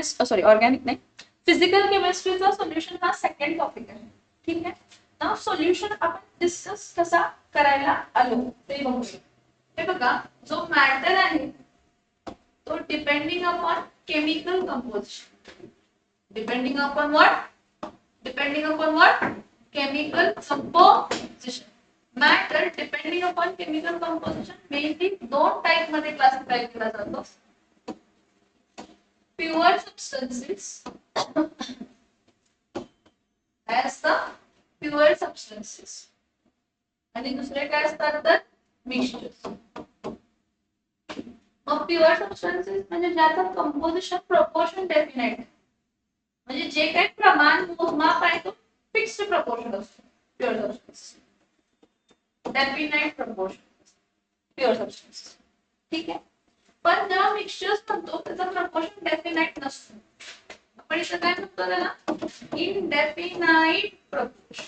Sorry organic नाही, physical केमिस्ट्रीचा solution हा second topic आहे. ठीक आहे. नाव सोल्युशन आपण डिस्कस कसा करायला आलो ते बघूया. हे बघा, जो मॅटर आहे तो depending upon chemical composition. Depending upon what? Depending upon what? Chemical composition. Matter depending upon chemical composition mainly दोन टाइप मध्ये क्लासिफाय केला जातो. प्युअर सबस्टन्सेस काय असतं? Pure substances. आणि दुसरे काय असतात तर मिक्सचर्स. मग प्युअर सबस्टन्सेस म्हणजे ज्याचं कंपोजिशन प्रोपोर्शन डेफिनाइट, म्हणजे जे काही प्रमाण मोजमाप आहे तो फिक्स्ड प्रपोर्शन असतो. Pure substance definite proportion pure substance. ठीक आहे. पण जेव्हा मिक्सचर्स म्हणतो त्याचा प्रपोर्शन डेफिनाइट नसतो. आपण इथं काय म्हणतो त्याला? Indefinite proportion.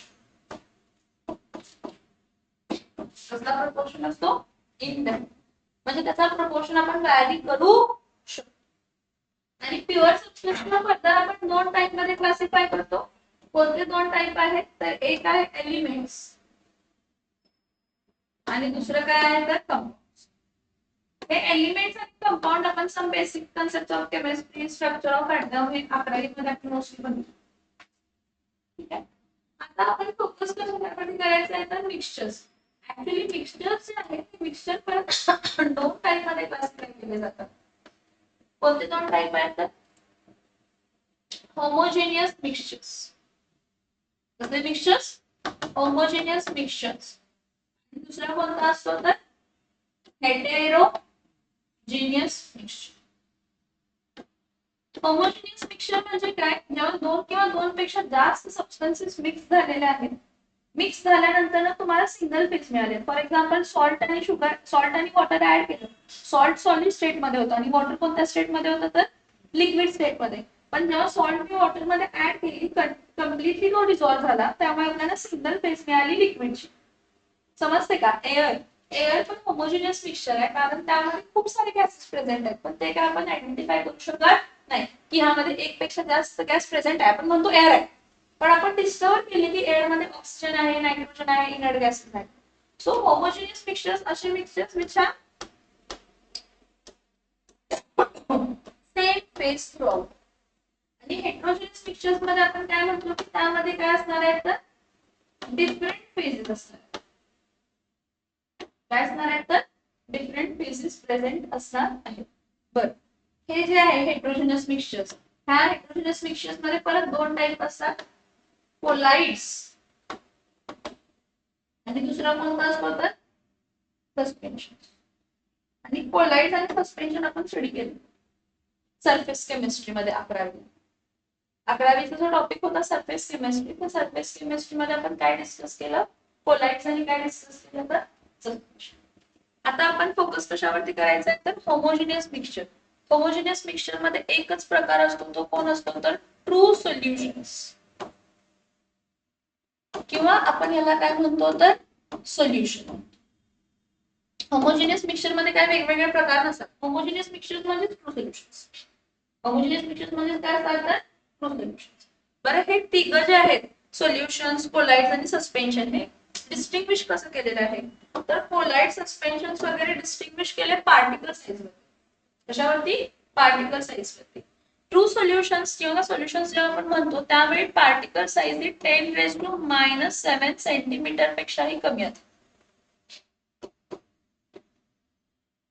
कसला प्रपोर्शन असतो? इनडेफिनाइट. म्हणजे त्याचा प्रपोर्शन आपण व्हॅरी करू शकतो. आणि प्युअर सबस्टन्सला फर्दर आपण दोन टाइप मध्ये क्लासिफाय करतो. कोणते दोन टाइप आहेत तर एक आहे एलिमेंट्स आणि दुसरं काय आहे तर कंपाऊंड्स. हे एलिमेंट्स आणि कंपाऊंड आपण some basic concept of chemistry, structure of atom हे 11वी मध्ये आपण मोस्टली बघितलं. ठीक आहे. आता आपण फोकस कशासाठी करायचं आहे तर मिक्सचर्स. ऍक्च्युअली मिक्सचर्स जे आहेत ते मिक्सचर परत दोन टाइप मध्ये क्लासिफाय केले जातात. कोणते दोन टाइप आहेत तर होमोजेनियस मिक्सचर्स. कसले मिक्सचर्स? Homogeneous mixtures. दुसरा कोणता असतो तर हेटेरोजेनियस मिक्सचर. होमोजेनियस मिक्सचर म्हणजे काय? जेव्हा दोन किंवा दोन पेक्षा जास्त सबस्टन्सेस मिक्स झालेले आहेत. मिक्स झाल्यानंतर तुम्हाला सिंगल फेज मिळाले. फॉर एक्झाम्पल सॉल्ट आणि शुगर, सॉल्ट आणि वॉटर ऍड केलं. सॉल्ट सॉलिड स्टेट मध्ये होतं आणि वॉटर कोणत्या स्टेट मध्ये होतं तर लिक्विड स्टेट मध्ये. पण जेव्हा सॉल्ट मी वॉटर मध्ये ऍड केली, कम्प्लिटली तो डिसॉल्व्ह झाला, त्यामुळे आपल्याला सिंगल फेज मिळाली लिक्विडची. समजते का? एअर पण होमोजेनियस मिक्सचर आहे कारण त्यामध्ये खूप सारे गॅसेस प्रेझेंट आहेत. पण ते काय आपण आयडेंटिफाय करू शकत नाही की ह्यामध्ये एक पेक्षा जास्त गॅस प्रेझेंट आहे. आपण म्हणतो एअर आहे, पण आपण डिस्कवर केले की एअर मध्ये ऑक्सिजन आहे, नायट्रोजन आहे, इनर्ट गॅसेस आहेत. सो होमोजेनियस मिक्सचर्स असे mixtures which are same phase throughout. आणि हेटेरोजेनियस मिक्सचर्स मध्ये आपण काय म्हणतो की त्यामध्ये काय असणार आहे तर डिफरंट फेजेस असतात. काय असणार आहे तर डिफरंट फेजेस प्रेझेंट असणार आहेत. बरं, हे जे आहे हेटेरोजेनियस मिक्सचर्स, ह्या हेटेरोजेनियस मिक्सचर्स मध्ये परत दोन टाइप असतात. कोलाइड्स आणि दुसरा कोणता असतो तर सस्पेन्शन. आणि कोलाइड्स आणि सस्पेन्शन आपण स्टडी केले सरफेस केमिस्ट्री मध्ये 11वीचा जो टॉपिक होता सरफेस केमिस्ट्री, त्या सरफेस केमिस्ट्री मध्ये आपण काय डिस्कस केलं? कोलाइड्स आणि काय डिस्कस केलं तर सस्पेन्शन. आता आपण फोकस कशावरती करायचा आहे तर होमोजेनियस मिक्सचर. होमोजेनियस मिक्सचर मध्ये एकच प्रकार असतो, तो कोण असतो तर ट्रू सोल्युशन्स, किंवा आपण याला काय म्हणतो तर सोल्युशन. होमोजेनियस मिक्सचर मध्ये काय वेगवेगळे प्रकार नसतात. होमोजेनियस मिक्सचर म्हणजे ट्रू सोल्युशन्स. होमोजेनियस मिक्सचर म्हणजे काय असतात ट्रू सोल्युशन्स. बरं, हे तिघ जे आहेत सोल्युशन्स, कोलाइड्स आणि सस्पेन्शन, हे डिस्टिंग्विश कसं केलेलं आहे तर कोलाइड, सस्पेन्शन्स वगैरे डिस्टिंग्विश केले पार्टिकल साइज वरती. कशावरती? पार्टिकल साइज वरती. ट्रू सोल्युशन्स किंवा सोल्युशन्स जेव्हा आपण म्हणतो त्यावेळी पार्टिकल साइज ही 10⁻⁷ सेंटीमीटर पेक्षाही कमी असते.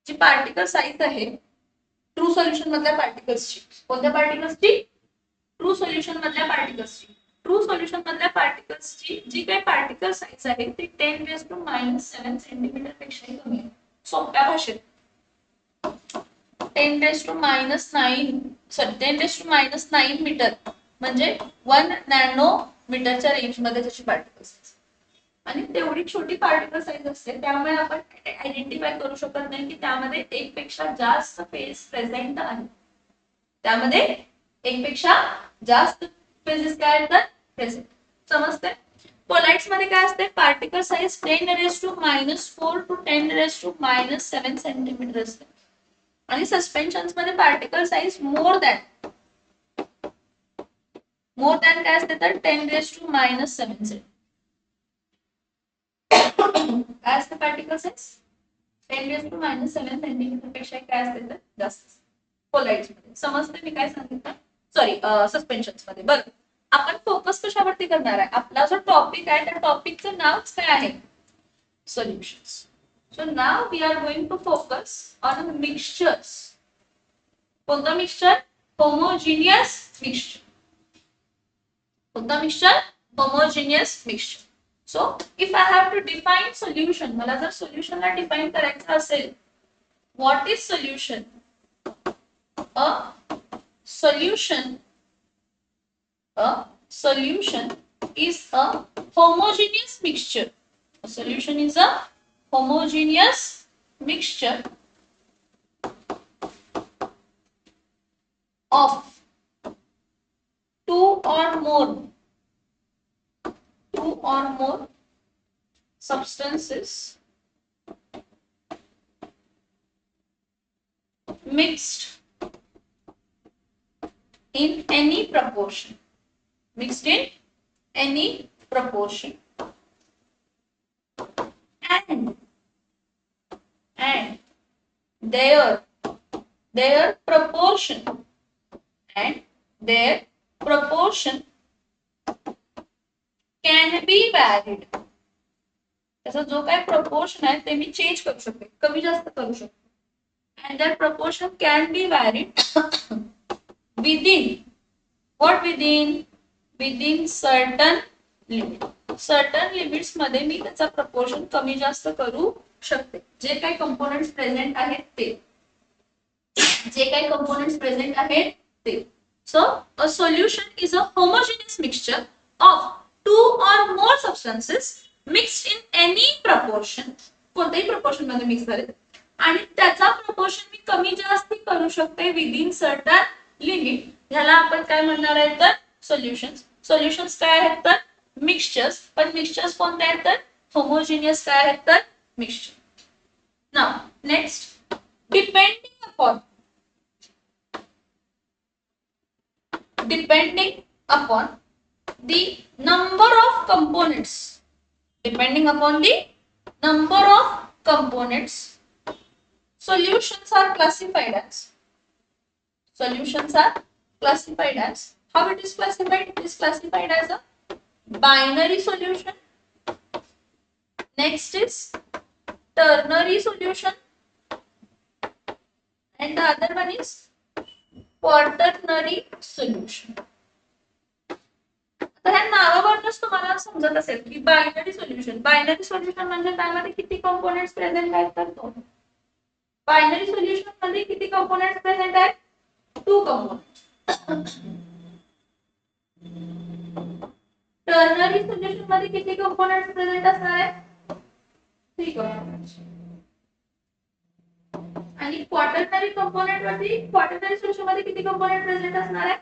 जी पार्टिकल साइज आहे ट्रू सोल्युशन मधल्या पार्टिकल्सची, कोणत्या पार्टिकल्सची? ट्रू सोल्युशन मधल्या पार्टिकल्सची. ट्रू सोल्युशन मधल्या पार्टिकल्सची जी काही पार्टिकल साइज आहे ती 10⁻⁷ सेंटीमीटर पेक्षाही कमी आहे. सोप्या भाषेत 10⁻⁹ मीटर म्हणजे 1 नॅनोमीटरच्या रेंज मध्ये त्याची पार्टिकल्स. आणि तेवढी छोटी पार्टिकल साइज असते त्यामुळे आपण आयडेंटिफाय करू शकत नाही की त्यामध्ये एक पेक्षा जास्त फेज प्रेझेंट आहे. त्यामध्ये एक पेक्षा जास्त फेजेस काय आहेत प्रेझेंट. समजते? कोलाइड्स मध्ये काय असते? पार्टिकल साइज 10⁻⁴ टू 10⁻⁷ सेंटीमीटर असते. आणि सस्पेन्शन्स मध्ये particle size more than more than काय असते तर 10⁻⁻⁷. काय असते पार्टिकल साइज 10⁻⁻⁷ सेंटीमीटर पेक्षा काय असते तर जास्त. कोलाइड्स मध्ये समजते मी काय सांगितलं, सॉरी सस्पेन्शन्स मध्ये. बरं आपण फोकस कशावरती करणार आहे, आपला जो टॉपिक आहे त्या टॉपिकचं नावच काय आहे, solutions. So now we are going to focus on mixtures. कोणतं मिक्सचर, होमोजिनियस मिक्सचर. कोणतं mixture, homogeneous mixture. So if I have to define solution, मला जर सोल्युशनला डिफाइन करायचं असेल, what is solution? A solution is a homogeneous mixture. A solution is a homogeneous mixture of two or more substances mixed in any proportion. Mixed in any proportion. And their proportion can be varied. त्याचा जो काय proportion आहे ते मी change करू शकते, कमी जास्त करू शकते. And their proportion can be varied within certain limit. certain limits मध्ये मी त्याचा proportion कमी जास्त करू शकते. जे काही components present आहेत ते. So a solution is a homogeneous mixture of two or more substances mixed in any proportion. कोणत्याही proportion मध्ये मिक्स झाले आणि त्याचा proportion मी कमी जास्त करू शकते within certain limit. ह्याला आपण काय म्हणणार आहे तर सोल्युशन्स. सोल्युशन्स काय आहेत तर मिक्सचर्स. पण मिक्सचर्स कोणते आहेत तर होमोजिनियस काय आहेत तर mixture. Now next, depending upon the number of components. Depending upon the number of components, solutions are classified as. How it is classified? It is classified as a binary solution. Next is ternary solution, and the other one is quaternary solution. तर ह्या नावावरूनच तुम्हाला समजत असेल की binary solution म्हणजे त्यामध्ये किती कंपोनेंट्स प्रेझेंट आहेत तर दोन. बायनरी सोल्युशन मध्ये किती कंपोनेंट्स प्रेझेंट आहेत, 2 कंपोनेंट्स. टर्नरी सोल्युशन मध्ये किती कंपोनेंट्स प्रेझेंट असणार आहेत, 3 कंपोनेंट्स. आणि क्वाटर्नरी सोल्युशन मध्ये किती कंपोनेंट प्रेझेंट असणार आहेत,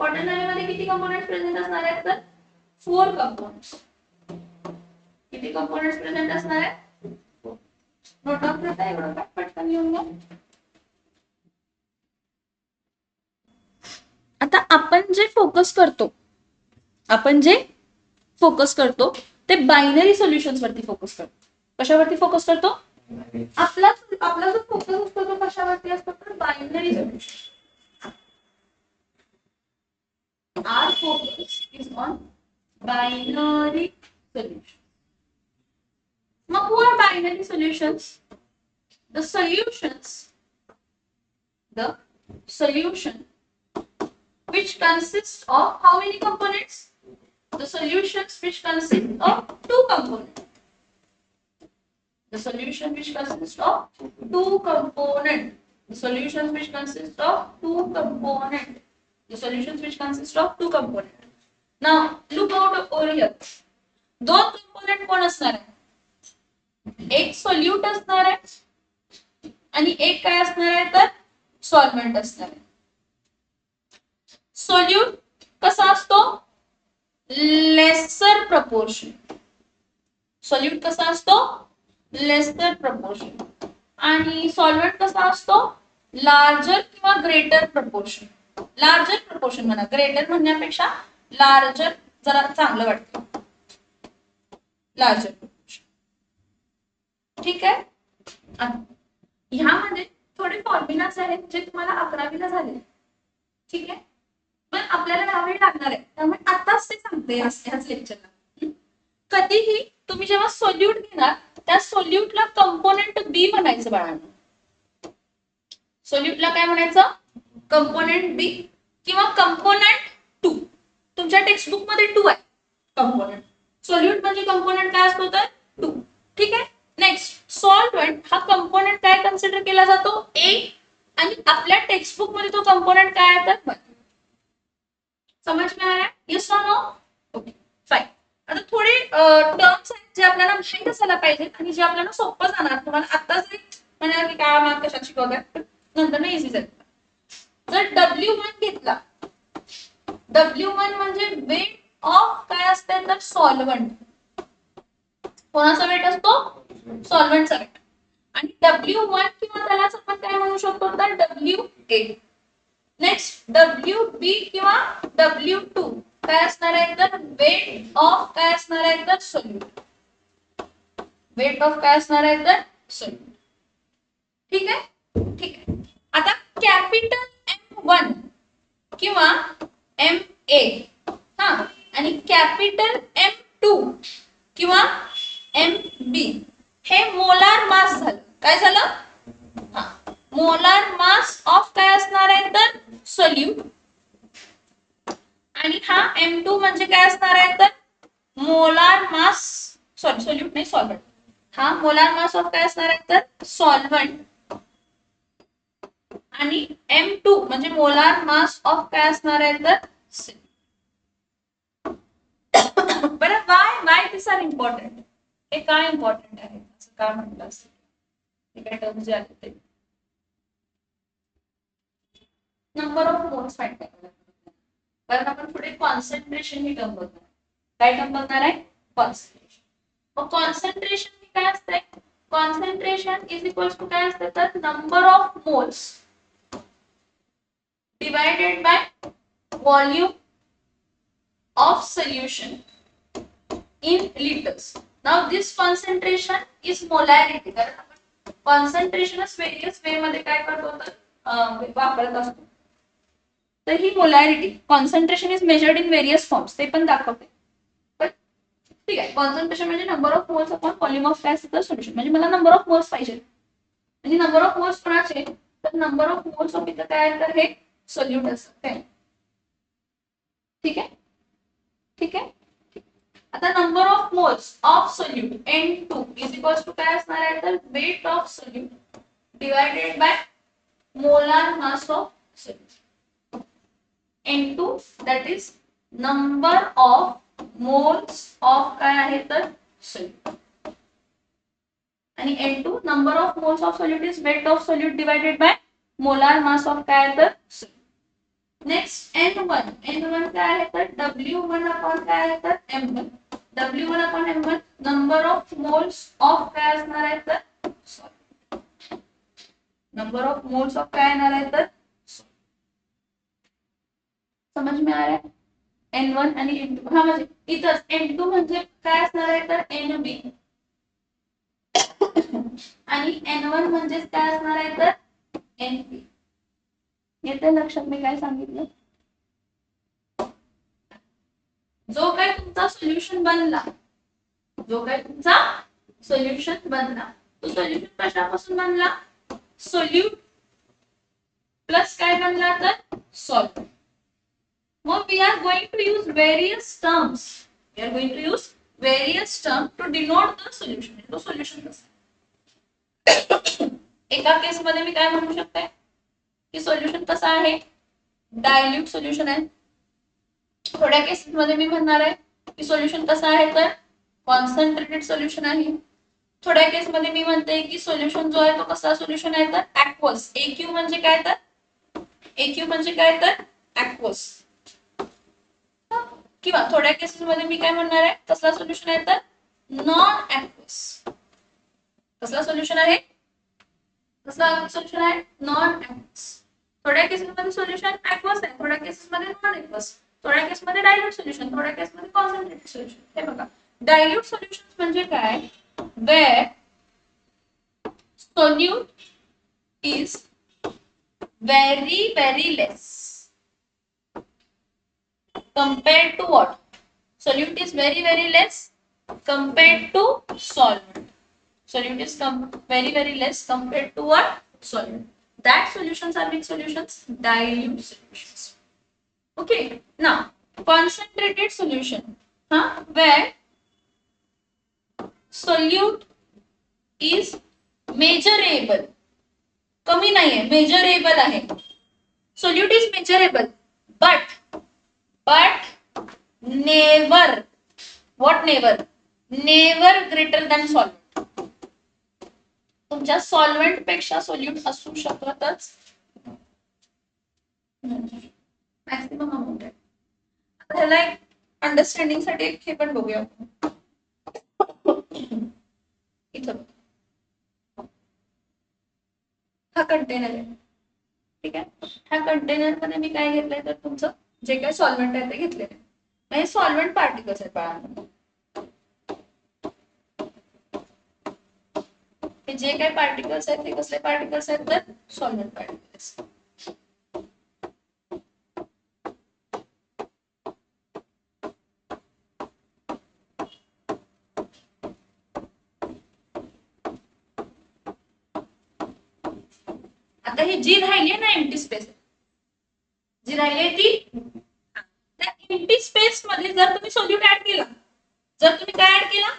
क्वाटर्नरी मध्ये किती कंपोनेंट्स प्रेझेंट असणार आहेत तर 4 कंपोनेंट्स. किती कंपोनेंट्स प्रेझेंट असणार आहेत, नोट डाउन करता एवढं पटकन लिहून घ्या. आता आपण जे फोकस करतो ते बायनरी सोल्युशन्स वरती फोकस करतो. कशावरती फोकस करतो, आपला जो फोकस असतो तो कशावरती असतो तर binary solution. Our focus is on binary solutions. Now, who are binary solutions? The solution which consists of how many components? The solutions which consist of 2 components. The solution which consists of 2 components. The solutions which consist of 2 components. The solutions which consist of 2 components. Now look out over here. 2 component कोण असणार आहे, एक solute असणार आहे आणि एक काय असणार आहे तर सॉल्व्हेंट असणार आहे. सोल्यूट कसा असतो, लेसर प्रपोर्शन. सोल्यूट कसा असतो, लेसर प्रपोर्शन. आणि सॉल्व्हेंट कसा असतो, लार्जर किंवा ग्रेटर प्रपोर्शन. लार्जर प्रपोर्शन म्हणा, ग्रेटर म्हणण्यापेक्षा लार्जर जरा चांगलं वाटतं, लार्जर प्रोपोर्शन. ठीक आहे. ह्यामध्ये थोडे फॉर्म्युलाज आहेत जे तुम्हाला 11वीला झाले. ठीक आहे, पण आपल्याला यावेळी लागणार आहे, त्यामुळे आताच ते सांगते ह्याच लेक्चरला. कधीही तुम्ही जेव्हा सोल्यूट घेणार त्या सोल्यूटला कंपोनेंट बी म्हणायचं बाळांनो. सोल्यूटला काय म्हणायचं? कंपोनेंट बी किंवा कंपोनेंट 2. तुमच्या टेक्स्टबुक मध्ये 2 आहे कंपोनेंट. सोल्यूट म्हणजे कंपोनेंट काय असतो तर 2. ठीक आहे. नेक्स्ट सॉल्व्हेंट हा कंपोनेंट काय कन्सिडर केला जातो? ए. आणि आपल्या टेक्स्टबुक मध्ये तो कंपोनेंट काय आहे तर 1. समझ में आया? यस और नो? Okay fine. आता थोडे टर्म्स आहेत जे आपल्याला माहित असायला पाहिजे आणि जे आपल्याला सोपं जाणार. तुम्हाला आता जरी म्हणाल की काय मॅम कशात शिकवताय, नंतर ना इझी जाईल. जर W1 घेतला, W1 म्हणजे वेट ऑफ काय असते तर सॉल्व्हंट. कोणाचा वेट असतो? सॉल्व्हंटचा वेट. आणि W1 किंवा त्यालाच आपण काय म्हणू शकतो तर WA. नेक्स्ट WB किंवा W2 काय असणार आहे तर वेट ऑफ काय असणार आहे तर सोल्यूट. वेट ऑफ काय असणार आहे तर सोल्यूट. ठीक आहे. ठीक आहे. आता कॅपिटल M1 किंवा MA हा आणि कॅपिटल M2 किंवा MB हे मोलार मास झालं. काय झालं? हा मोलार मास ऑफ काय असणार आहे तर सोल्यूट. आणि हा M2 म्हणजे काय असणार आहे तर मोलार मास, सॉरी सोल्यूट नाही सॉल्व्हंट. हा मोलार मास ऑफ काय असणार आहे तर सॉल्व्हंट. आणि M2 म्हणजे मोलार मास ऑफ काय असणार आहे तर बरं वाय दिस आर इम्पॉर्टंट. हे काय इम्पॉर्टंट आहे असं का म्हटलं असेल? हे काय टर्म जे आले ते नंबर ऑफ मोल्स फाइंड करायला, कारण आपण पुढे कॉन्सन्ट्रेशन ही टर्म बघणार. काय टर्म बघणार आहे? कॉन्सन्ट्रेशन. मग कॉन्सन्ट्रेशन काय असते? कॉन्सन्ट्रेशन इज इक्वल्स टू काय असते तर number of moles divided by volume of solution in liters. Now this concentration is molarity. कारण आपण कॉन्सन्ट्रेशनच वेरियस वे मध्ये काय करतो तर वापरत असतो. तर ही molarity concentration is measured in various forms ते पण दाखवते. पण ठीक आहे, कॉन्सन्ट्रेशन म्हणजे number of moles upon volume of काय असतं सोल्युशन. म्हणजे मला नंबर ऑफ मोल्स पाहिजे. म्हणजे नंबर ऑफ मोल्स कोणाचे तर नंबर ऑफ मोल्स ऑफ इथं काय तर हे सोल्यूट असतं. ठीक आहे. ठीक आहे. आता number of moles of solute N2 is equals to काय असणार आहे तर weight of solute divided by molar mass of solute. N2 that is number of moles of काय आहे तर solute. आणि N2 number of moles of solute is weight of solute divided by molar mass of काय आहे तर solute. Next N1 काय आहे तर W1 upon काय आहे तर M1. W1 upon M1 number of moles of काय असणार आहे तर solute. number of moles of काय येणार आहे तर समझ में आ रहा है? N1 आणि N2 हा म्हणजे इथंच N2 म्हणजे काय असणार आहे तर NB आणि N1 म्हणजे काय असणार आहे तर NP. येते लक्षात मी काय सांगितलं? जो काय तुमचा सोल्युशन बनला, जो काय तुमचा सोल्युशन बनला तो सोल्युशन कशापासून बनला? सोल्यूट प्लस काय बनला तर solvent. Now we are going to use various terms. We are going to use various terms to denote the solution. तो solution कसा? एका केस मध्ये मी काय म्हणू शकते की सोल्युशन कसा आहे? डायल्यूट सोल्युशन आहे. थोड्या केसेस मध्ये मी म्हणणार आहे की सोल्युशन कसं आहे तर कॉन्सन्ट्रेटेड सोल्युशन आहे. थोड्या केस मध्ये मी म्हणते की सोल्युशन जो आहे तो कसा सोल्युशन आहे तर ऍक्वस. AQ म्हणजे काय तर AQ म्हणजे काय तर ऍक्वस. किंवा थोड्या केसेस मध्ये मी काय म्हणणार आहे कसला सोल्युशन आहे तर नॉन ऍक्वस. कसला सोल्युशन आहे? कसला सोल्युशन आहे? Non aqueous. थोड्या केसेस मध्ये सोल्युशन ऍक्वस आहे, थोड्या केसेस मध्ये नॉन ऍक्वस. थोड्या केसमध्ये डायल्यूट सोल्युशन, थोड्या केसमध्ये कॉन्सन्ट्रेटेड सोल्युशन. हे बघा, डायल्यूट सोल्युशन म्हणजे काय, wear solute is very less compared to what? Solute is very less compared to solvent. Solute is very less compared to what? Solvent. That solutions are which solutions? Dilute solutions. Okay. Now concentrated solution, where solute is measurable. कमी नाहीये, measurable आहे. Solute is measurable but never, what never? Never greater than solvent. तुमच्या solvent पेक्षा solute असू शकतच maximum amount आहे. त्याला एक understanding साठी एक हे पण बघूया. इथं हा कंटेनर आहे, ठीक आहे. ह्या कंटेनर मध्ये मी काय घेतलंय तर तुमचं जे काही सॉल्व्हेंट आहे ते घेतलेलं आहे. हे सॉल्व्हेंट पार्टिकल्स आहेत बाळांमध्ये. हे जे काही पार्टिकल्स आहेत ते कसले पार्टिकल्स आहेत तर सॉल्व्हेंट पार्टिकल्स. आता ही जी राहिली ना एम्प्टी स्पेस, जी राहिली ती, त्या एम्प्टी स्पेस मध्ये जर तुम्ही सोल्यूट ऍड केला, जर तुम्ही काय ऍड केला,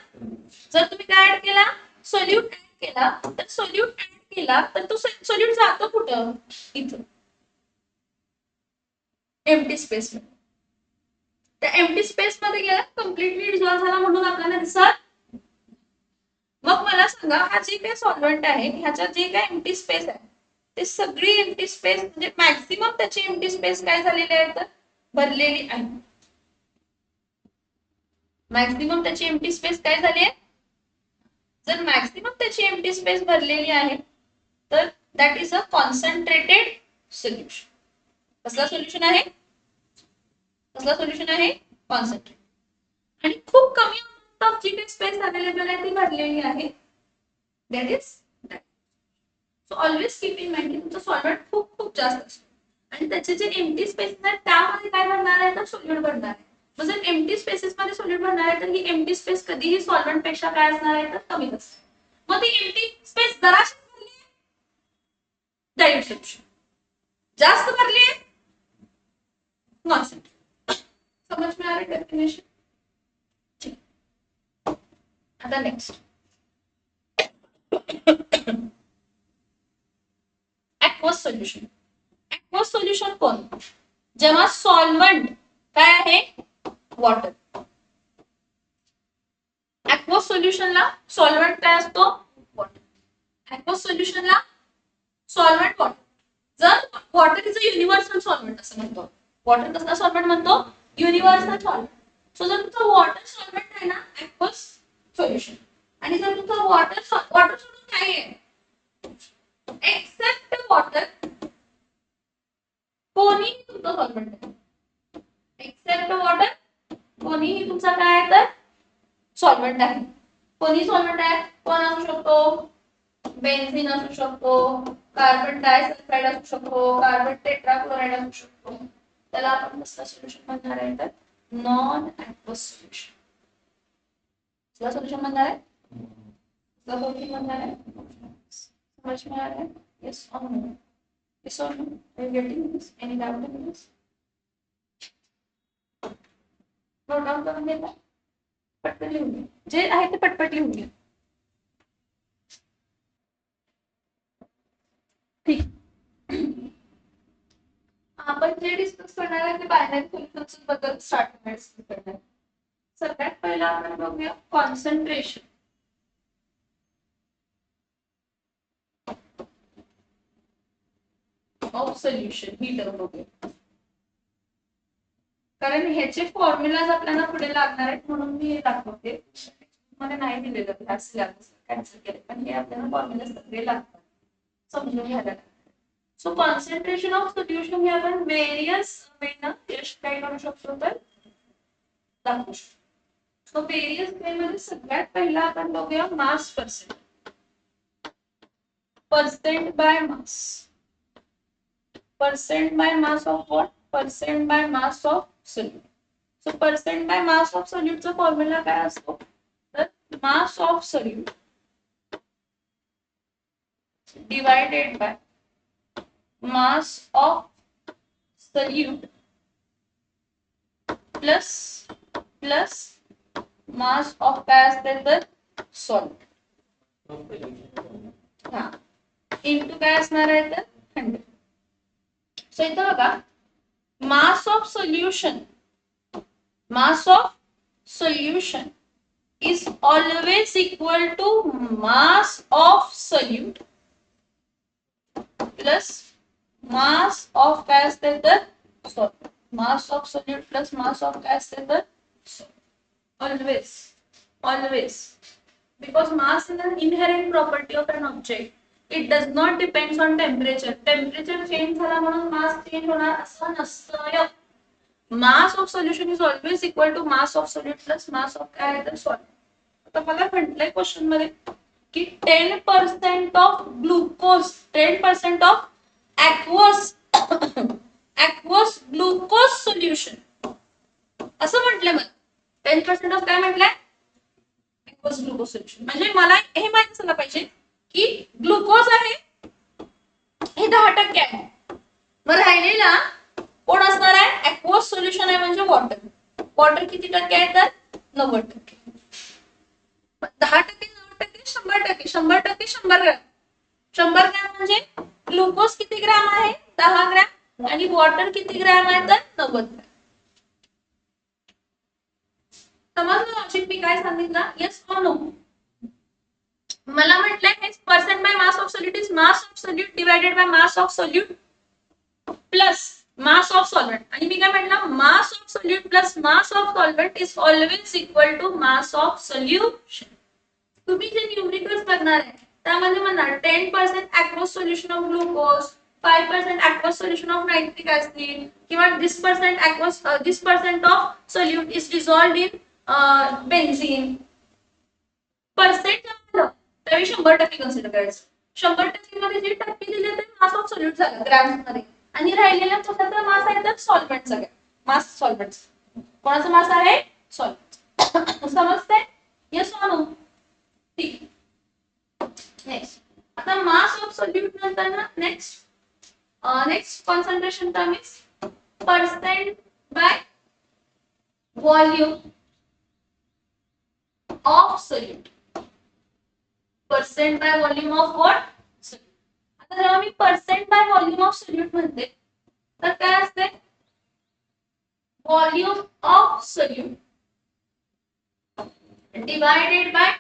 जर तुम्ही काय ऍड केला, सोल्यूट ऍड केला, तर सोल्यूट ऍड केला तर तो सोल्यूट जातो कुठं, इथं एम्प्टी स्पेस मध्ये. त्या एम्प्टी स्पेस मध्ये गेला, कम्प्लिटली डिसॉल्व्ह झाला म्हणून आपल्याला दिसत. मग मला सांगा, हा जे काही सॉल्व्हेंट आहे ह्याच्या जे काही एम्प्टी स्पेस आहे ते सगळी एम्प्टी स्पेस म्हणजे मॅक्सिमम त्याची एम्प्टी स्पेस काय झालेली आहे तर भरलेली आहे. मॅक्सिमम त्याची एम्प्टी स्पेस काय झाली आहे, जर मॅक्सिमम त्याची एम्प्टी स्पेस भरलेली आहे तर that is a concentrated solution. कसला सोल्युशन आहे, कसला सोल्युशन आहे, कॉन्सन्ट्रेटेड. आणि खूप कमी अमाउंट ऑफ जी काही स्पेस अवेलेबल आहे ती भरलेली आहे, that is that. So always keep in mind की तुमचं सॉल्व्हेंट खूप खूप जास्त असतो आणि त्याचे जे एम्प्टी स्पेस आहे त्यामध्ये काय भरणार आहे तर सोल्यूट भरणार आहे. मग जर एम्प्टी स्पेसेस मध्ये सोल्यूट भरणार आहे तर ही एम्प्टी स्पेस कधीही सॉल्व्हेंट पेक्षा काय असणार आहे तर कमीच असते. मग ती एम्प्टी स्पेस जराशी भरली आहे, डायल्यूट सोल्युशन. जास्त भरली आहे, कॉन्सन्ट्रेटेड. समझ में आ रहा है डेफिनेशन? आता next aqueous solution. Aqueous solution कोण, जेव्हा सॉल्व्हेंट काय आहे वॉटर. ऍक्वस सोल्युशनला सॉल्व्हेंट काय असतो वॉटर. ऍक्वस सोल्युशनला सॉल्व्हेंट वॉटर. जर water is a universal solvent असं म्हणतो. वॉटर कसला सॉल्व्हेंट म्हणतो, युनिव्हर्सल सॉल्व्हेंट. सो जर तुमचं वॉटर सॉल्व्हेंट आहे ना ऍक्वस सोल्युशन, आणि जर तुमचं वॉटर सोडून काय आहे एक्सेप्ट वॉटर, कोणीही तुमचं सॉल्व्हेंट आहे, एक्सेप्ट वॉटर कोणीही तुमचा काय आहे तर सॉल्व्हेंट आहे. कोणी सॉल्व्हेंट आहे, कोण असू शकतो, बेन्झीन असू शकतो, कार्बन डायसल्फाइड असू शकतो, कार्बन टेट्राक्लोराइड असू शकतो. त्याला आपण कसलं सोल्युशन म्हणणार आहे तर नॉन ऍक्वस सोल्युशन. कसलं सोल्युशन म्हणणार आहे, कसलं सोल्युशन म्हणणार आहे, समझ में आ रहा है? यस और नो, यस और no, are you getting this, any doubt in this? Note down करून घेता, पटपट लिहून घ्या, जे आहे ते पटपट लिहून घ्या. ठीक, आपण जे डिस्कस करणार आहे ते बायनरी सोल्युशन्स बद्दल स्टार्ट करणार आहे. सगळ्यात पहिला आपण बघूया concentration. Of solution he term बघूया, कारण ह्याचे फॉर्म्युलाज आपल्याला पुढे लागणार आहेत म्हणून मी हे दाखवते. मला नाही दिलेलं ह्या सिलेबस कॅन्सल केले, पण हे आपल्याला फॉर्म्युला सगळे लागतात, समजून घ्यायला लागतात. सो कॉन्सन्ट्रेशन ऑफ सोल्युशन हे आपण वेरियस वेनं काय करू शकतो तर दाखवू शकतो. सो वेरियस वे मध्ये सगळ्यात पहिला आपण बघूया mass percent. Percent by mass. percent by mass of what? Percent by mass of solute. So percent by mass of solute चा फॉर्म्युला काय असतो तर mass of solute divided by mass of solute plus mass of काय असते तर solute. हा into काय असणार आहे तर 100. सो इथं बघा mass of solution is always equal to mass of solute plus mass of काय असते तर solute. Mass of solute plus mass of काय असते तर solute. Always because mass is an inherent property of an object. It does not depends on temperature. Temperature change झाला म्हणून mass change होणार असं नसतं. Mass of solution is always equal to mass of solute plus mass of काय आहे तर solute. आता मला म्हटलंय क्वेश्चन मध्ये की 10% of glucose, 10% of aqueous glucose solution असं म्हटलंय मला. 10% of काय म्हटलंय aqueous glucose solution. म्हणजे मला हे माहिती असलं पाहिजे की ग्लुकोज आहे हे 10% आहे. मग राहिलेला कोण असणार आहे aqueous सोल्युशन आहे म्हणजे वॉटर. वॉटर किती टक्के आहे तर 90%. 10%, 90%, 100%, 100%, 100 ग्रॅम. 100 ग्रॅम म्हणजे ग्लुकोज किती ग्रॅम आहे 10 ग्रॅम आणि वॉटर किती ग्रॅम आहे तर 90 ग्रॅम. समजलं लॉजिक मी काय सांगितलं? Yes or no? मला म्हटलंय हे percent by mass of solute is mass of solute divided by mass of solute plus mass of solvent. आणि मी काय म्हटलं mass of solute plus mass of solvent is always equal to mass of solution. तुम्ही जे numericals बघणार आहे त्यामध्ये म्हणणार 10% aqueous solution of glucose, 5% aqueous solution of nitric acid किंवा this percent of solute is dissolved in benzene. Percent त्यावेळी 100% consider करायचं. 100% मध्ये जे टक्के दिले ते मास ऑफ सोल्यूट झालं ग्रॅम्स मध्ये आणि राहिलेला स्वतःचा मास आहे तर सॉल्व्हेंटचा मास सॉल्व्हेंट. कोणाचा मास आहे सॉल्व्हेंट. समजतंय? Yes or no? ठीक. नेक्स्ट आता मास ऑफ सोल्यूट नंतर ना next concentration term is percent by volume of solute. Percent by volume of what solute. आता जेव्हा मी percent by volume of solute म्हणते तर काय असते volume of solute divided by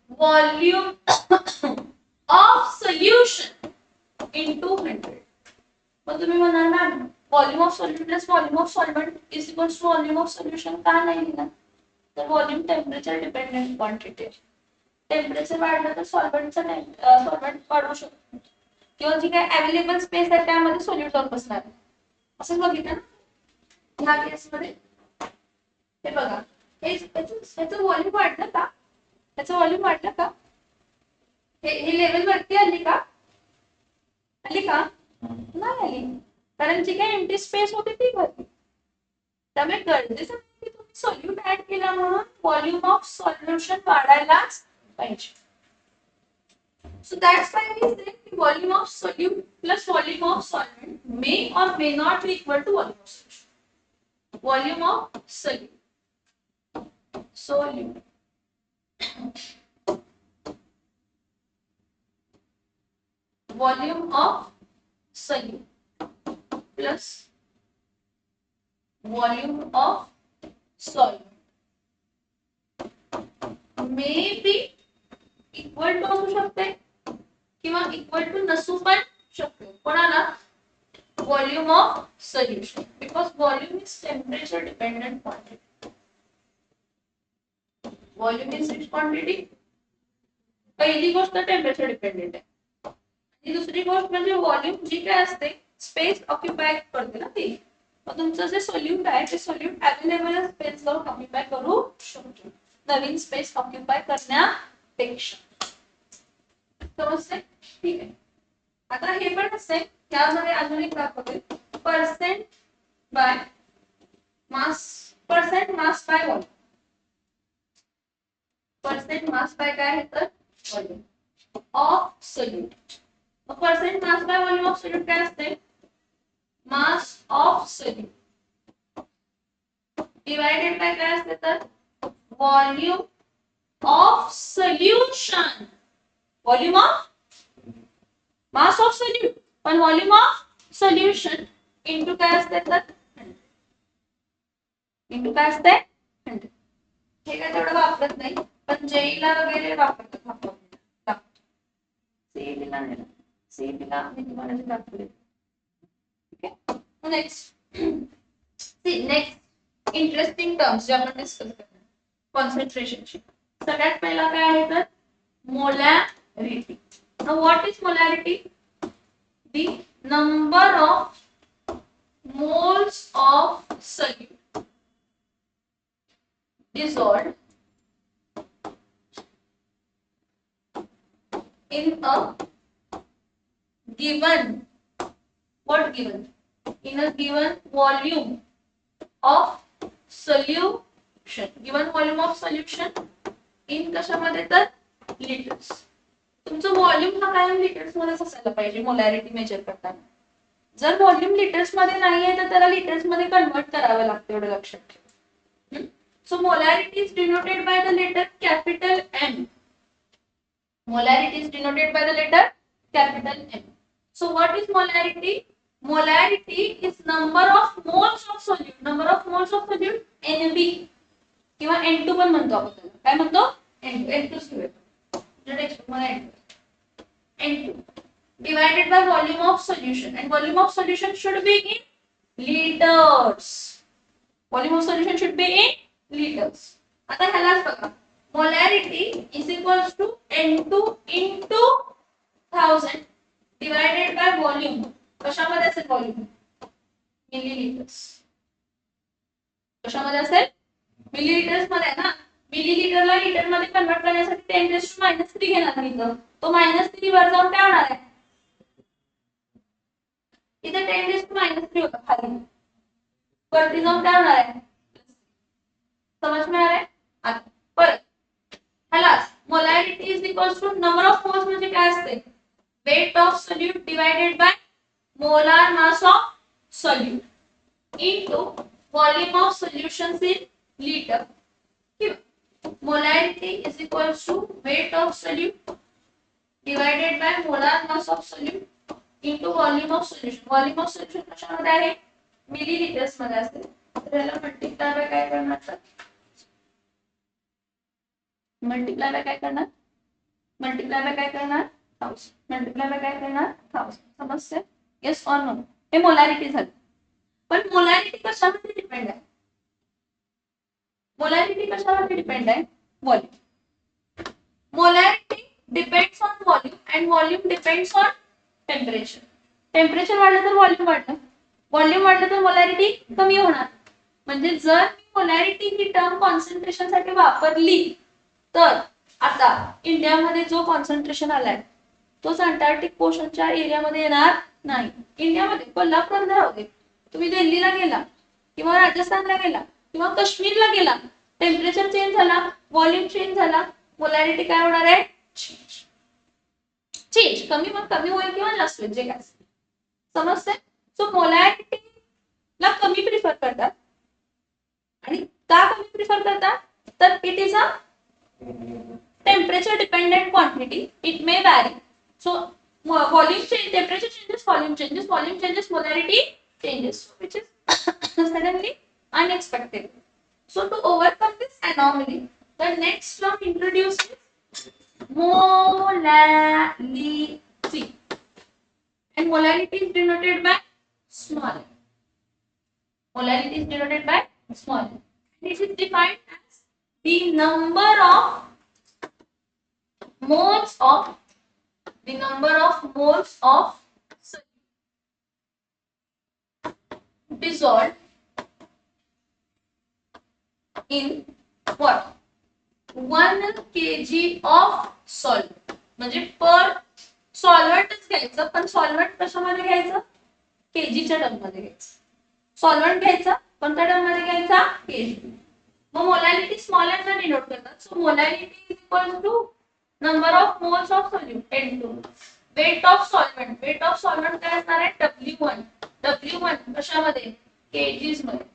volume of solution into 100. मग तुम्ही म्हणाल ना volume of solute plus volume of solvent is equals to volume of solution का नाही लिहिलं तर volume temperature dependent quantity. Temperature वाढलं तर सॉल्व्हेंट वाढू शकतो किंवा जी काही अवेलेबल स्पेस आहे त्यामध्ये सोल्यूट जाऊन बसणार आहे. असं बघितलं ना ह्या केसमध्ये. हे बघा ह्याचं व्हॉल्यूम वाढलं का? ह्याचं व्हॉल्यूम वाढलं का? हे लेवल वरती आली का? आली का? नाही आली कारण जी काही एम्प्टी स्पेस होती ती भरली. त्यामुळे गरजेचं नाही की तुम्ही सोल्यूट ऍड केला म्हणून व्हॉल्यूम ऑफ सॉल्युशन वाढायलाच पाहिजे. So that's why we say volume of solute plus volume of solvent may or may not be equal to volume of solution. Volume of solute. Volume of solute plus volume of solvent may be equal to असू शकते किंवा equal to नसू पण शकते. कोणाला? Volume of solution. Because volume is temperature dependent quantity. Volume is which quantity? पहिली गोष्ट temperature dependent आहे. दुसरी गोष्ट म्हणजे व्हॉल्यूम जी काय असते स्पेस ऑक्युपाय करते ना ती. मग तुमचं जे सोल्यूट आहे ते सोल्यूट अवेलेबल स्पेस जाऊन ऑक्युपाय करू शकतो नवीन स्पेस ऑक्युपाय करण्यापेक्षा. समजते? ठीक आहे. आता हे पण असते त्यामध्ये अजून एक दाखवते percent by mass. Percent mass by volume. Percent mass by काय आहे तर volume of solute. Percent mass by volume of solute काय असते मास ऑफ सोल्यूट डिवाइडेड बाय काय असते तर volume of solution. Volume of mass of solute पण volume of solution into काय असते तर इनटू काय असते 100. हे काय तेवढं वापरत नाही पण जेईला वगैरे वापरतात. सीईटीला नाही ना, सीईटीला मी तुम्हाला जे दाखवले. ठीक आहे. नेक्स्ट नेक्स्ट इंटरेस्टिंग टर्म्स जे आपण डिस्कस करणार कॉन्सन्ट्रेशनची. सगळ्यात पहिला काय आहे तर molarity. Now what is molarity? The number of moles of solute dissolved in a given what given in a given volume of solution. Given volume of solution in कशामध्ये तर लिटर्स. तुमचं व्हॉल्यूम हा कायम लिटर्स मध्येच असायला पाहिजे molarity major करताना. जर व्हॉल्यूम लिटर्स मध्ये नाहीये तर त्याला लिटर्स मध्ये कन्वर्ट करावं लागतं एवढं लक्षात ठेवा. So molarity is denoted by the letter capital M. Molarity is denoted by the letter capital M. So what is molarity? Molarity is number of moles of solute. Number of moles of solute NB किंवा N2 पण म्हणतो आपण त्याला. काय म्हणतो? N2 N2 divided by volume of solution and volume of solution should be in liters. Volume of solution should be in liters. आता ह्यालाच बघा molarity is equals to N2 into 1000 divided by volume. कशामध्ये असेल volume? Millilitres. कशामध्ये असेल? Millilitres मध्ये ना. मिलीलीटरला litre मध्ये कन्वर्ट करण्यासाठी 10⁻³ घेणार मी इथं. तो -3 वर जाऊन काय होणार आहे? इथे 10⁻³ होता खाली. वरती जाऊन काय होणार आहे? समज मिळालं आहे? आता परत ह्यालाच molarity is equals to number of moles म्हणजे काय असते? Weight of solute divided by molar mass of solute into volume of solutions in litre. Molarity is equals to weight of solute divided by molar mass of solute into volume of solution. Volume of solution कशामध्ये आहे? Millilitres मध्ये असते. तर याला multiply by काय करणार तर multiply by काय करणार? मल्टिप्लाय बाय काय करणार? 1000. मल्टिप्लाय बाय काय करणार? 1000. समजते? Yes or no? हे मोलॅरिटी झाली. पण मोलॅरिटी कशावर डिपेंड आहे? मोलॅरिटी कशावर डिपेंड आहे? Volume. Molarity depends on volume and volume depends on temperature. Temperature वाढलं तर व्हॉल्यूम वाढलं. व्हॉल्यूम वाढलं तर मोलॅरिटी कमी होणार. म्हणजे जर मी मोलॅरिटी ही टर्म कॉन्सन्ट्रेशन साठी वापरली तर आता इंडियामध्ये जो कॉन्सन्ट्रेशन आलाय तोच अंटार्क्टिक पोर्शनच्या एरियामध्ये येणार नाही. इंडियामध्ये कोल्हापूर राहू दे, तुम्ही दिल्लीला गेला किंवा राजस्थानला गेला किंवा काश्मीरला गेला, टेम्परेचर चेंज झाला, व्हॉल्यूम चेंज झाला, मोलॅरिटी काय होणार आहे? चेंज. कमी होईल किंवा जास्त होईल जे काय. समजते? सो मोलॅरिटी ला कमी प्रिफर करतात. आणि का कमी प्रिफर करतात? तर it is a temperature dependent quantity. It may very. So volume change, temperature changes, volume changes, molarity changes, which is suddenly unexpected. So to overcome this anomaly, the next term introduced is molality, and molality is denoted by small. Molality is denoted by small. This is defined as the number of moles of the number of moles of dissolved in what 1 kg of solvent. म्हणजे पर सॉल्व्हेंटच घ्यायचं, पण solvent कशामध्ये घ्यायचं, केजीच्या term मध्ये घ्यायचं. Solvent घ्यायचं, कोणत्या term मध्ये घ्यायचा, केजी. मग मोलॅलिटी स्मॉल एन ने डिनोट करतात. So molality is equal to number of moles of solute N2. Weight of solvent, weight of solvent काय असणार आहे, W1. W1 कशामध्ये, केजीज मध्ये.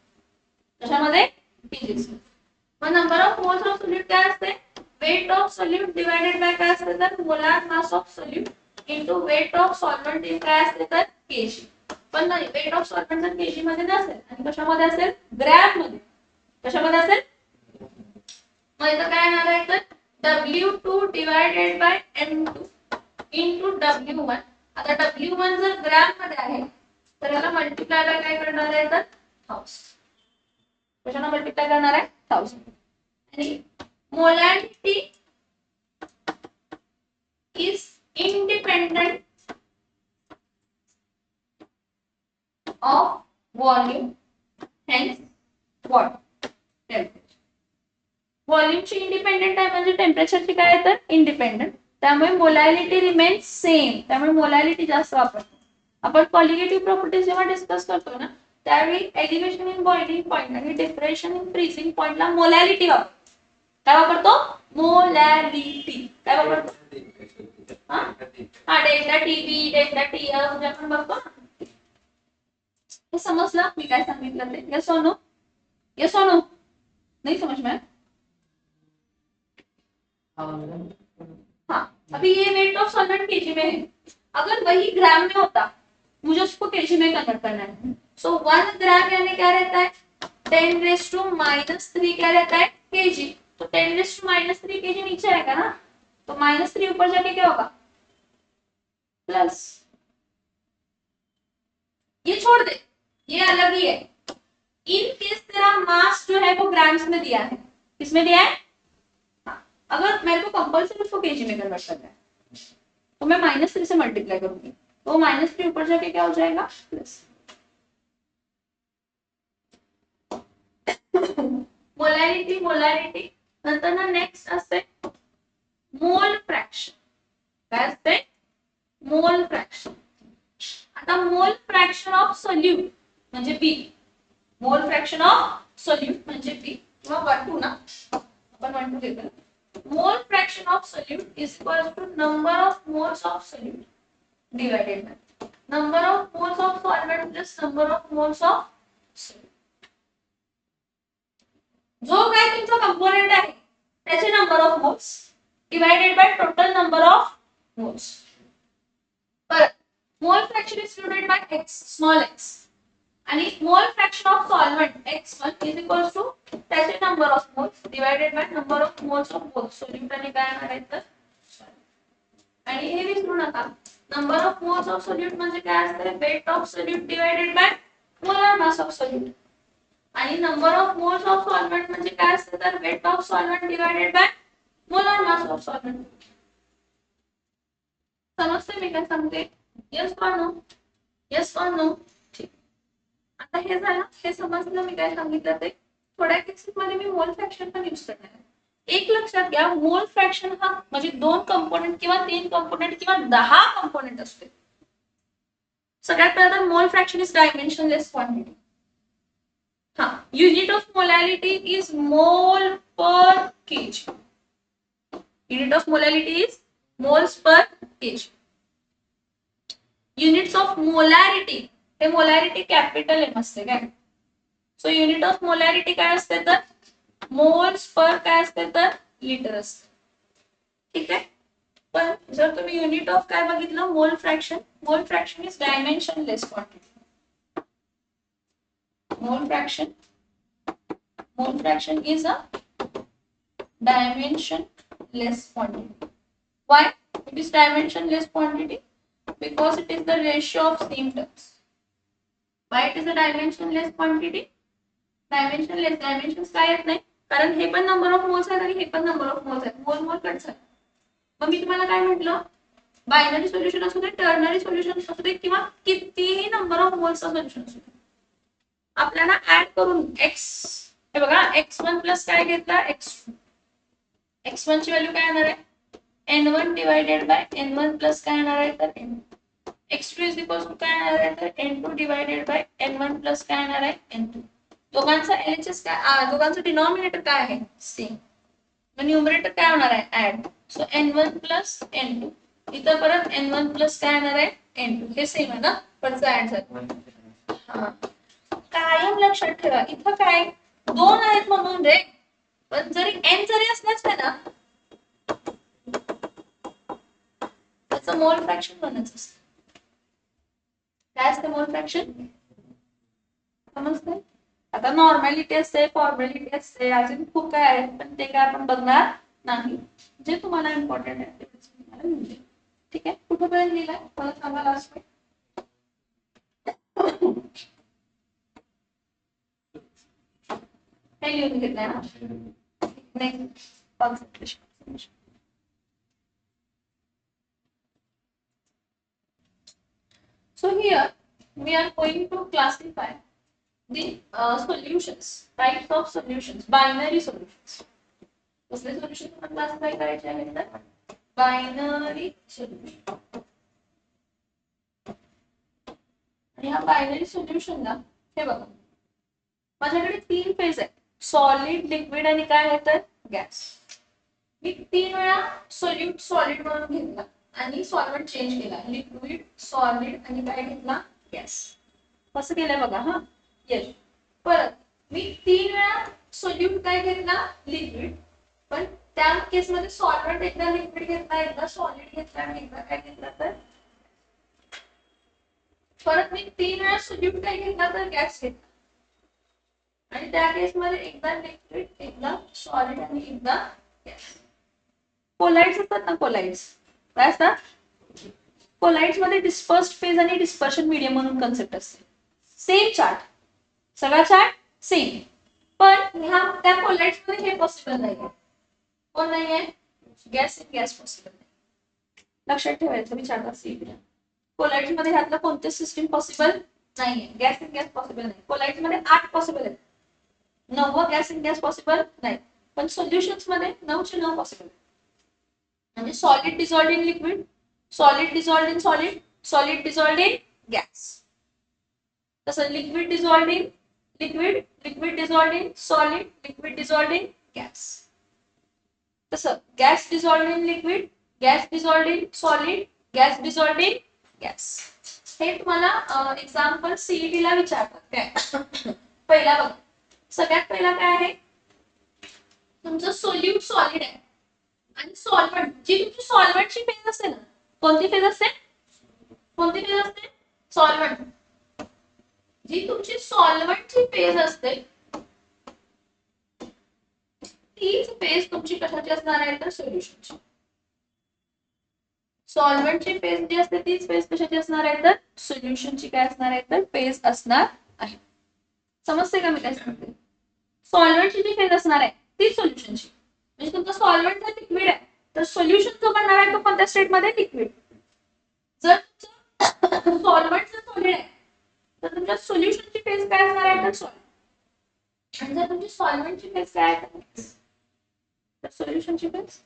कशामध्ये, केजीज. मग number of moles of solute काय असते, weight of solute divided by काय असते तर molar mass of solute into weight of solvent in काय असते तर केजी. पण नाही, वेट ऑफ सॉल्व्हेंट जर केजी मध्ये नसेल आणि कशामध्ये असेल, ग्रॅम मध्ये. कशामध्ये असेल, मग इथं काय येणार आहे तर W2 divided by N2 into W1. आता W1 जर ग्रॅम मध्ये आहे तर याला मल्टिप्लाय बाय काय करणार आहे तर 1000. कशाने मल्टिप्लाय करणार आहे, 1000. आणि molarity is independent of volume, hence what, temperature. व्हॉल्यूमची इंडिपेंडेंट आहे म्हणजे टेम्परेचरची काय आहे तर इंडिपेंडेंट. त्यामुळे मोलॅलिटी रिमेन्स सेम. त्यामुळे मोलॅलिटी जास्त वापरतो आपण. कॉलिगेटिव्ह प्रॉपर्टीज जेव्हा डिस्कस करतो ना त्यावेळी एलिव्हेशन इन बॉइलिंग पॉइंट आणि डिप्रेशन इन फ्रीजिंग पॉइंटला मोलॅलिटी वापरतो. काय वापरतो, मोलॅलिटी. काय वापरतो, हा डेल्टा टीबी, डेल्टा टीएफ जे आपण बघतो ना. हे समजलं मी काय सांगितलं ते, यस और नो, यस और नो, नहीं समझ में. हाँ, अभी ये वेट ऑफ सॉल्वेंट केजी में है. अगर वही ग्राम में होता मुझे उसको केजी में कन्वर्ट करना है. सो 1 ग्राम यानी क्या रहता है 10⁻³ क्या रहता है केजी. तो 10⁻³ केजी नीचे आएगा ना, तो -3 ऊपर जाके क्या होगा प्लस. ये छोड़ दे, ये अलग ही है. इन केस तेरा मास जो है वो ग्राम्स में दिया है. किसमें दिया है, अगर मेरे को कंपल्सरी उसको केजी में कन्वर्ट करना है तो मैं -3 से मल्टीप्लाई करूंगी. तो -3 ऊपर जाके क्या हो जाएगा प्लस. मोलॅरिटी, मोलॅरिटी नंतर ना नेक्स्ट असते मोल फ्रॅक्शन. काय असते, मोल फ्रॅक्शन. आता मोल फ्रॅक्शन ऑफ सोल्यूट म्हणजे बी. मोल फ्रॅक्शन ऑफ सोल्यूट म्हणजे बी किंवा 1 2 ना, आपण 1 2 घेतो. Mole fraction of solute is equal to number of moles of solute divided by number of moles of solvent plus number of moles of solute. जो काय तुमचा कंपोनेंट आहे त्याचे number of moles divided by total number of moles. परत mole fraction is denoted by x, small x. आणि mole fraction of solvent x1 is equal to त्याचे number of moles divided by number of moles of both solute आणि काय येणार आहे तर. आणि हे विसरू नका, number of moles of solute म्हणजे काय असते, weight of solute divided by molar mass of solute. आणि number of moles of solvent म्हणजे काय असते तर weight of solvent divided by molar mass of solvent. समजते मी काय सांगते, यस और नो, यस और नो. आता हे झालं, हे समजलं मी काय सांगितलं ते. थोड्या केसेस मध्ये मी मोल फ्रॅक्शन पण यूज करणार आहे. एक लक्षात घ्या, मोल फ्रॅक्शन हा म्हणजे 2 कंपोनेंट किंवा 3 कंपोनेंट किंवा 10 कंपोनेंट असते. सगळ्यात पहिला mole fraction is dimensionless quantity. हा, unit of molality is mole per KG. Unit of molality is moles per KG. Units of molarity, हे मोलॅरिटी कॅपिटल एम असते काय. सो युनिट ऑफ मोलॅरिटी काय असते तर मोल्स पर काय असते तर लिटर असते. ठीक आहे. पण जर तुम्ही युनिट ऑफ काय बघितलं मोल फ्रॅक्शन, मोल फ्रॅक्शन इज डायमेन्शनलेस क्वांटिटी. मोल fraction is a dimensionless quantity. Why it is dimensionless quantity? Because it is the ratio of same terms. Why it is a dimensionless quantity? Dimensionless, dimensions काय येत नाही कारण हे पण number of moles आहेत आणि हे पण नंबर ऑफ मोल्स आहेत. मोल मोल कट झाला. मग मी तुम्हाला काय म्हटलं, बायनरी सोल्युशन असू दे, टर्नरी सोल्युशन असू दे, किंवा कितीही नंबर ऑफ मोल्सचा सोल्युशन असू दे, आपल्याला ऍड करून एक्स, हे बघा x1 प्लस काय घेतला x2, x1 ची व्हॅल्यू काय येणार आहे n1 divided by n1 plus काय येणार आहे तर n2, x2 is equal to काय येणार आहे तर n2 divided by n1 plus काय येणार आहे n2. दोघांचा LHS काय, दोघांचं डिनॉमिनेटर काय आहे सेम, मग न्यूमरेटर काय होणार आहे add, so n1 plus n2, इथं परत n1 प्लस काय येणार आहे n2, हे सेम आहे ना पण ऍड झालं. हा कायम लक्षात ठेवा इथं काय दोन आहेत म्हणून रे, पण जरी n जरी असलाच ना त्याचं मोल फ्रॅक्शन बनच असतं. काय असतं मोल फ्रॅक्शन समजतंय. आता नॉर्मॅलिटी असते, फॉर्मॅलिटी असते, अजून खूप काय आहे पण ते काय आपण बघणार नाही, जे तुम्हाला इम्पॉर्टंट आहे ते तुम्हाला मिळेल. ठीक आहे, कुठेपर्यंत लिहिलंय मला सांगा लास्ट में. हे लिहून घेतलंय ना. Next concentration. So here we are going to classify the solutions, types of solutions, binary solutions. कसले solution आपण classify करायचे आहेत तर binary solution. आणि ह्या बायनरी सोल्युशन ना हे बघा माझ्याकडे तीन फेज आहेत, सॉलिड, लिक्विड आणि काय आहे तर गॅस. मी तीन वेळा सोल्यूट सॉलिड म्हणून घेतला आणि सॉल्व्हेंट चेंज केला, लिक्विड, सॉलिड आणि काय घेतला गॅस. कसं केलंय बघा हा येस. परत मी तीन वेळा सोल्यूट काय घेतला लिक्विड, पण त्या केस मध्ये सॉल्व्हेंट एकदा लिक्विड घेतला, एकदा सॉलिड घेतला आणि एकदा काय घेतला तर परत मी तीन वेळा सोल्यूट काय घेतला तर गॅस घेतला, आणि त्या केस मध्ये एकदा लिक्विड, एकदा सॉलिड आणि एकदा गॅस. कोलाइड्स असतात ना, कोलाइड्स काय असतात, कोलाइड्स मध्ये डिस्पर्स्ड फेज आणि डिस्पर्शन मीडियम म्हणून कन्सेप्ट असते. सेम चार्ट, सगळा चार्ट सेम, पण ह्या त्या कोलाइड्स मध्ये हे पॉसिबल नाहीये. कोण नाहीये, गॅस इन गॅस पॉसिबल नाही. लक्षात ठेवायचं विचारता सीईटीला. कोलाइड्स मध्ये ह्यातलं कोणते सिस्टीम पॉसिबल नाहीये, गॅस इन गॅस पॉसिबल नाही. कोलाइड्स मध्ये 8 पॉसिबल आहेत, 9 गॅस इन गॅस पॉसिबल नाही, पण सोल्युशन्स मध्ये 9 चे 9 पॉसिबल. म्हणजे solid dissolved in liquid, solid dissolved in solid, solid dissolved in gas. तसं liquid dissolved in liquid, liquid dissolved in solid, liquid dissolved in gas. तसं gas dissolved in liquid, gas dissolved in solid, gas dissolved in gas. हे तुम्हाला example CET ला विचारतात काय. पहिला बघा, सगळ्यात पहिला काय आहे, तुमचं सोल्यूट सॉलिड आहे आणि सॉल्व्हेंट, जी तुमची सॉल्व्हेंटची फेज असते ना, कोणती फेज असते, कोणती फेज असते सॉल्व्हेंट, जी तुमची सॉल्व्हेंटची फेज असते तीच फेज तुमची कशाची असणार आहे तर सोल्युशनची. सॉल्व्हेंटची फेज जी असते तीच फेज कशाची असणार आहे तर सोल्युशनची काय असणार आहे तर फेज असणार आहे. समजते का मी काय सांगते. सॉल्व्हेंटची जी फेज असणार आहे तीच सोल्युशनची, म्हणजे तुमचा सॉल्व्हेंट जर लिक्विड आहे तर सोल्युशन जो बनणार आहे तो कोणत्या स्टेट मध्ये लिक्विड. जर सॉल्व्हेंट जर सॉलिड आहे तर तुमच्या सोल्युशनची फेज काय असणार आहे तर सॉलिड, आणि जर तुमची सॉल्व्हेंटची फेज काय आहे तर सोल्युशनची फेज.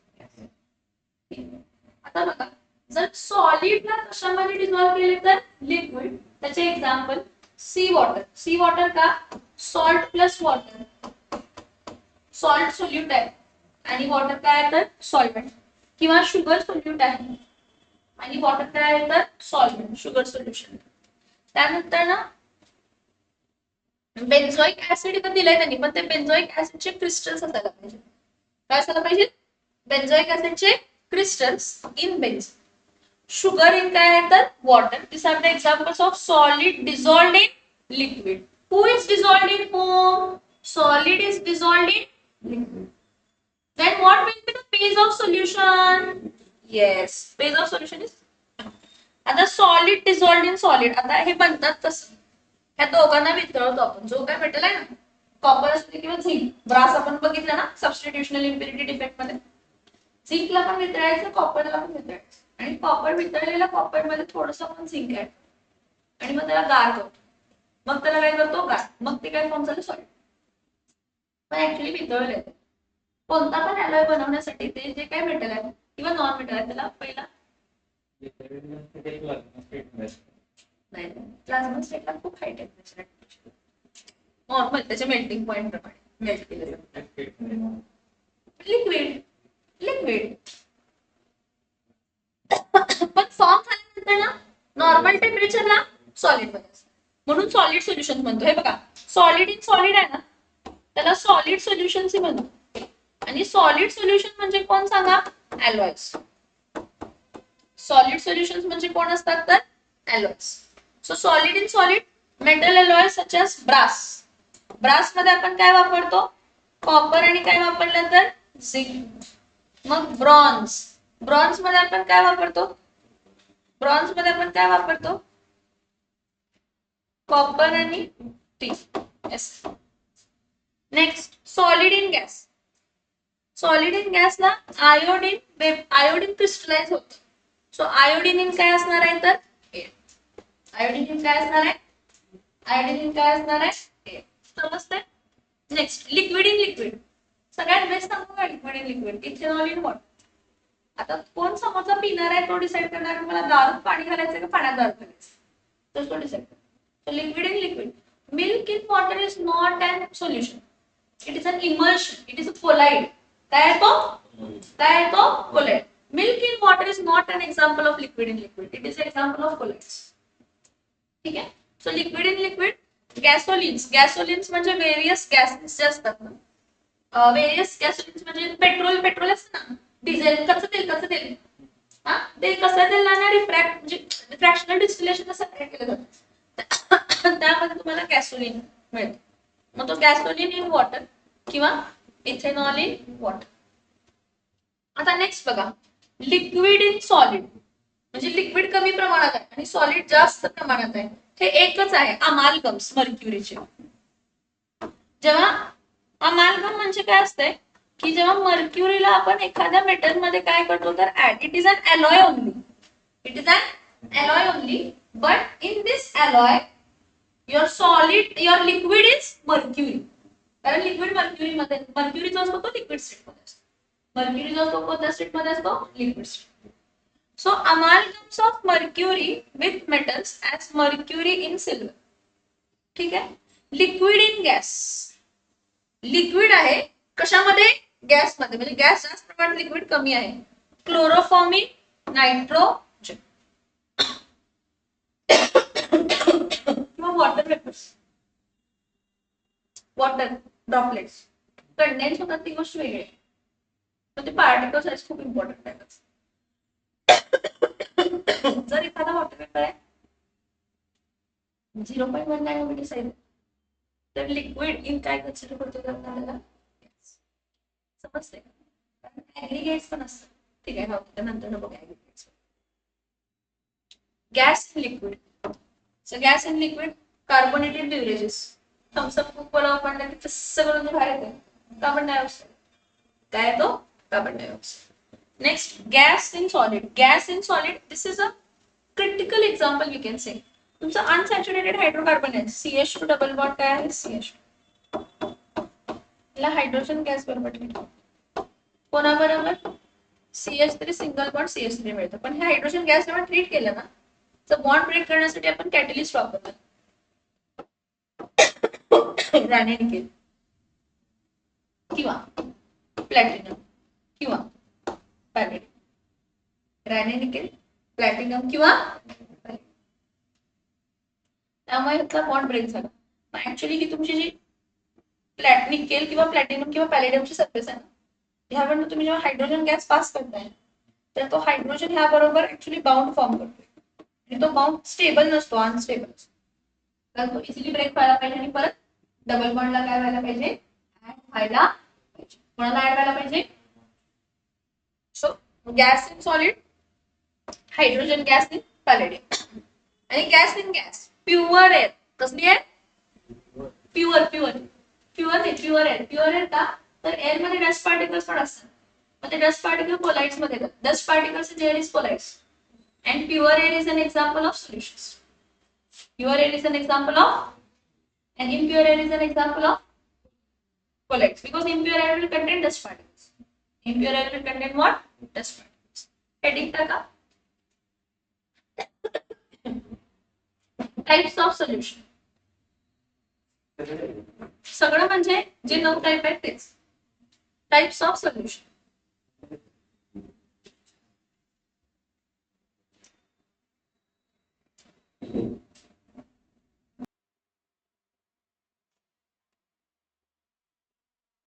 आता बघा, जर सॉलिडला कशामध्ये डिसॉल्व केले तर लिक्विड, त्याचे example sea water. Sea water का, salt plus water, salt solute आहे आणि वॉटर काय आहे तर सॉल्व्हेंट, किंवा शुगर सोल्यूट आहे आणि वॉटर काय आहे तर सॉल्व्हेंट, शुगर सोल्युशन. त्यानंतर ना बेन्झोइक ऍसिड इथं दिलंय त्यांनी, पण ते बेन्झोइक ऍसिडचे क्रिस्टल्स असायला पाहिजे. काय असायला पाहिजे, बेन्झोइक ऍसिडचे crystals in benzene. Sugar in काय आहे तर water. These are the examples of solid dissolved in liquid. Who is dissolved in whom? Solid is dissolved in liquid. Then what will be the phase of solution? Yes, phase of solution is आता solid dissolved in solid. आता हे बनतात तसं, ह्या दोघांना वितळवतो आपण. जो काय मेटल आहे ना, कॉपर असते किंवा झिंक, ब्रास आपण बघितलं ना सबस्टिट्यूशनल इम्प्युरिटी डिफेक्ट मध्ये, झिंकला पण वितळायचं, कॉपरला पण वितळायचं. आणि कॉपर वितळलेल्या कॉपर मध्ये थोडस आपण झिंक ऍड आणि मग त्याला गार करतो, मग त्याला काय करतो गार, मग ते काय फॉर्म झालं सॉलिड. पण ऍक्च्युली वितळले. कोणता पण अलॉय बनवण्यासाठी ते जे काय मेटल आहे किंवा नॉन मेटल आहे त्याला पहिला नाही प्लाझ्मा स्टेटला खूप हाय टेम्परेचर आहे, नॉर्मल त्याच्या मेल्टिंग पॉइंट प्रमाणे मेल्ट केलं जातं. लिक्विड लिक्विड पण फॉर्म झाल्यानंतर ना नॉर्मल टेम्परेचरला सॉलिड मध्ये असतं, म्हणून सॉलिड सोल्युशन म्हणतो. हे बघा सॉलिड इन सॉलिड आहे ना त्याला सॉलिड सोल्युशन म्हणतो. आणि सॉलिड सोल्युशन म्हणजे कोण सांगा, अलोयस. सॉलिड सोल्युशन म्हणजे कोण असतात तर alloys. So solid in solid metal alloys such as brass. Brass मध्ये आपण काय वापरतो, कॉपर आणि काय वापरलं तर झिंक. मग ब्रॉन्झ, ब्रॉन्झ मध्ये आपण काय वापरतो, ब्रॉन्झ मध्ये आपण काय वापरतो, कॉपर आणि T. Next solid in gas. Solid in gas ला आयोडीन, आयोडीन क्रिस्टलाइज होते. सो आयोडीन इन काय असणार आहे तर एअर. आयोडीन इन काय असणार आहे, आयोडीन इन काय असणार आहे एअर. समजते. Next liquid in liquid. सगळ्यात बेस्ट सांगू का liquid in liquid, ethanol in water. आता कोण समोरचा पिणार आहे तो डिसाइड करणार की मला दारूत पाणी घालायचं का पाण्यात दारू घालायचं, तर तो डिसाइड करणार. So liquid in liquid. Milk in water is not an solution, it is an emulsion, it is a colloid. काय आहे तो, काय आहे तो colloid. Milk in water is not an example of liquid in liquid, it is example of colloids. ठीक आहे. So liquid in liquid. Gasolines, gasolines म्हणजे various gases जे असतात ना, व्हेरियस गॅसोलिन्स म्हणजे पेट्रोल, पेट्रोल असतं ना, डिझेल, कच्चं तेल, कच्चं तेल. हा ते कसं तेलाने रिफ्रॅक्ट म्हणजे फ्रॅक्शनल डिस्टिलेशन असं काय केलं जातं, त्यामध्ये तुम्हाला गॅसोलिन मिळतं. मग तो गॅसोलिन इन वॉटर किंवा इथेनॉल इन वॉटर. आता नेक्स्ट बघा लिक्विड इन सॉलिड. म्हणजे लिक्विड कमी प्रमाणात आहे आणि सॉलिड जास्त प्रमाणात आहे. हे एकच आहे अमालगम्स मर्क्युरीचे. जेव्हा अमालगम म्हणजे काय असतंय की जेव्हा मर्क्युरीला आपण एखाद्या मेटल मध्ये काय करतो तर add, it is an alloy only, it is an alloy only, but in this alloy your solid, your liquid is mercury. कारण लिक्विड मर्क्युरी मध्ये, मर्क्युरी जो असतो तो लिक्विड स्टेट मध्ये असतो, मर्क्युरी जो असतो कोणत्या स्टेट मध्ये असतो, liquid state. So amalgams of mercury with metals as mercury in silver. ठीक आहे. Liquid in gas. लिक्विड आहे कशामध्ये, गॅस मध्ये, म्हणजे गॅस जास्त प्रमाणात लिक्विड कमी आहे. क्लोरोफॉर्मिन, नायट्रोजन किंवा water vapours, water droplets condense होतात ती गोष्ट वेगळी आहे, पण ते पार्टिकल साईज खूप इम्पॉर्टंट आहे. जर एखादा वॉटर वेपर आहे 0.1 नॅनोमीटर साईज तर लिक्विड इन काय कन्सिडर करतो आपल्याला, समजते. ऍग्रीगेट्स पण असतात. ठीक आहे, नंतर बघा aggregates. Gas in liquid. So gas in liquid carbonated beverages. Thums Up खूप बोलावं म्हणलं की तसं करून बाहेर येते कार्बन डायऑक्साइड. काय आहे तो, carbon dioxide. Next gas in solid. Gas in solid this is a critical example we can say. तुमचं अनसॅच्युरेटेड हायड्रोकार्बन आहे CH2 डबल बॉन्ड काय आहे CH2, याला हायड्रोजन गॅस बरोबर ट्रीट, कोणाबरोबर CH3 सिंगल बॉन्ड CH3 मिळतं. पण हे हायड्रोजन गॅस जेव्हा ट्रीट केलं ना तर बॉन्ड ब्रेक करण्यासाठी आपण कॅटलिस्ट वापरतो, रॅनेनिकेल किंवा प्लॅटिनम किंवा पॅलेडियम. रॅनेनिकेल, प्लॅटिनम किंवा त्यामुळे ह्याचा बॉन्ड ब्रेक झाला. ऍक्च्युली ही तुमची जी निकेल किंवा प्लॅटिनम किंवा पॅलेडियमची सरफेस आहे ना, ह्यावरनं तुम्ही जेव्हा हायड्रोजन गॅस पास करताय तर तो हायड्रोजन ह्या बरोबर ऍक्च्युली बाउंड फॉर्म करतोय आणि तो बाउंड स्टेबल नसतो, अनस्टेबल असतो. तर तो इझिली ब्रेक व्हायला पाहिजे आणि परत डबल बॉन्डला काय व्हायला पाहिजे, ऍड व्हायला पाहिजे. कोणाला ऍड व्हायला पाहिजे. So gas in solid, hydrogen gas in palladium. आणि gas in gas pure air. कसली आहे, प्युअर, प्युअर, प्युअर नाही, प्युअर एअर. प्युअर एअर का तर एअर मध्ये डस्ट पार्टिकल्स पण असतात, मग ते डस्ट पार्टिकल कोलाइड्स मध्ये येतात. Dust particles in air is colloids. and pure air is an example of solutions. Pure air is an example of, and impure air is an example of colloids, because impure air will contain dust particles. Impure air will contain what? Dust particles. Heading taka. Types of solution. सगळं म्हणजे जे 9 type आहेत तेच. Types of solution.